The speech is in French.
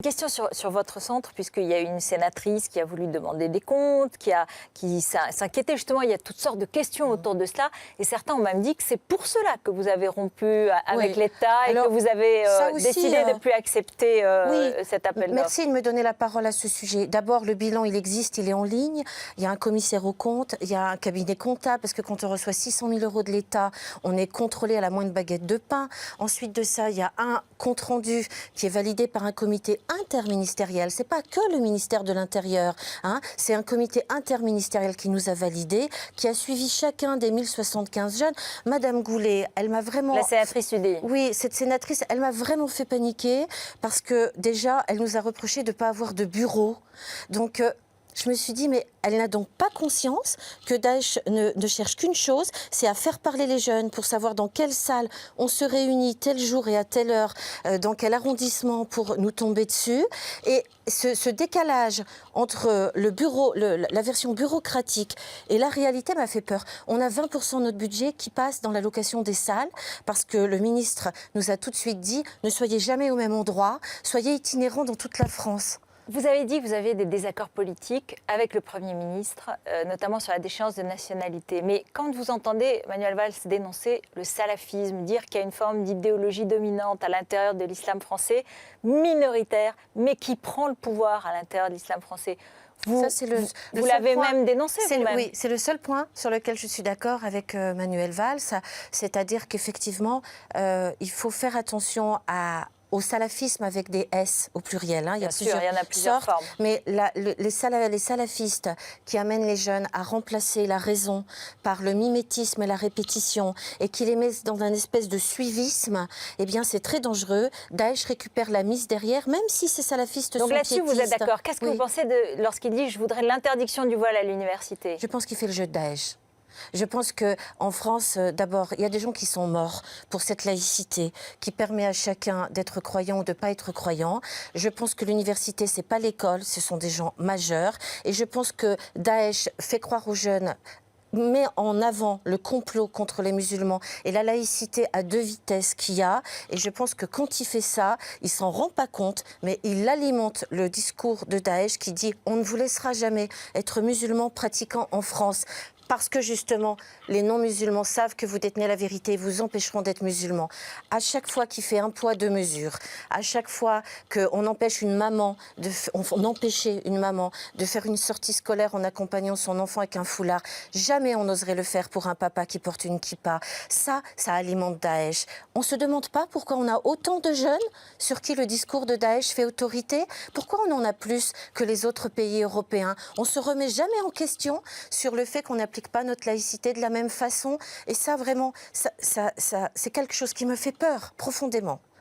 Question sur votre centre, puisqu'il y a une sénatrice qui a voulu demander des comptes, qui s'inquiétait justement, il y a toutes sortes de questions autour de cela, et certains ont même dit que c'est pour cela que vous avez rompu avec l'État et que vous avez décidé de ne plus accepter cet appel d'offres. Merci de me donner la parole à ce sujet. D'abord, le bilan, il existe, il est en ligne, il y a un commissaire aux comptes, il y a un cabinet comptable, parce que quand on reçoit 600 000 € de l'État, on est contrôlé à la moindre baguette de pain. Ensuite de ça, il y a un compte-rendu qui est validé par un comité interministériel. C'est pas que le ministère de l'Intérieur, hein. C'est un comité interministériel qui nous a validé, qui a suivi chacun des 1075 jeunes. Madame Goulet, elle m'a vraiment... La sénatrice UDI. Oui, cette sénatrice, elle m'a vraiment fait paniquer parce que déjà, elle nous a reproché de ne pas avoir de bureau. Donc... je me suis dit, mais elle n'a donc pas conscience que Daesh ne cherche qu'une chose, c'est à faire parler les jeunes pour savoir dans quelle salle on se réunit tel jour et à telle heure, dans quel arrondissement pour nous tomber dessus. Et ce décalage entre le bureau, la version bureaucratique et la réalité m'a fait peur. On a 20% de notre budget qui passe dans la location des salles parce que le ministre nous a tout de suite dit, ne soyez jamais au même endroit, soyez itinérants dans toute la France. Vous avez dit que vous avez des désaccords politiques avec le Premier ministre, notamment sur la déchéance de nationalité. Mais quand vous entendez Manuel Valls dénoncer le salafisme, dire qu'il y a une forme d'idéologie dominante à l'intérieur de l'islam français, minoritaire, mais qui prend le pouvoir à l'intérieur de l'islam français, vous l'avez même dénoncé vous-même. Oui, c'est le seul point sur lequel je suis d'accord avec Manuel Valls, c'est-à-dire qu'effectivement, il faut faire attention au salafisme avec des S au pluriel. Hein. Il y en a plusieurs formes. Mais les salafistes qui amènent les jeunes à remplacer la raison par le mimétisme et la répétition et qui les mettent dans un espèce de suivisme, eh bien c'est très dangereux. Daesh récupère la mise derrière, même si ces salafistes sont piétistes. Donc là-dessus, vous êtes d'accord. Qu'est-ce que vous pensez lorsqu'il dit « je voudrais l'interdiction du voile à l'université » ? Je pense qu'il fait le jeu de Daesh. Je pense qu'en France, d'abord, il y a des gens qui sont morts pour cette laïcité qui permet à chacun d'être croyant ou de ne pas être croyant. Je pense que l'université, ce n'est pas l'école, ce sont des gens majeurs. Et je pense que Daesh fait croire aux jeunes, met en avant le complot contre les musulmans et la laïcité à deux vitesses qu'il y a. Et je pense que quand il fait ça, il ne s'en rend pas compte, mais il alimente le discours de Daesh qui dit « on ne vous laissera jamais être musulman pratiquant en France ». Parce que justement, les non-musulmans savent que vous détenez la vérité et vous empêcheront d'être musulmans. À chaque fois qu'il fait un poids, deux mesures, à chaque fois qu'on empêche on empêchait une maman de faire une sortie scolaire en accompagnant son enfant avec un foulard, jamais on n'oserait le faire pour un papa qui porte une kippa. Ça alimente Daesh. On ne se demande pas pourquoi on a autant de jeunes sur qui le discours de Daesh fait autorité. Pourquoi on en a plus que les autres pays européens? On ne se remet jamais en question sur le fait qu'on applique pas notre laïcité de la même façon. Et ça, vraiment, c'est quelque chose qui me fait peur profondément.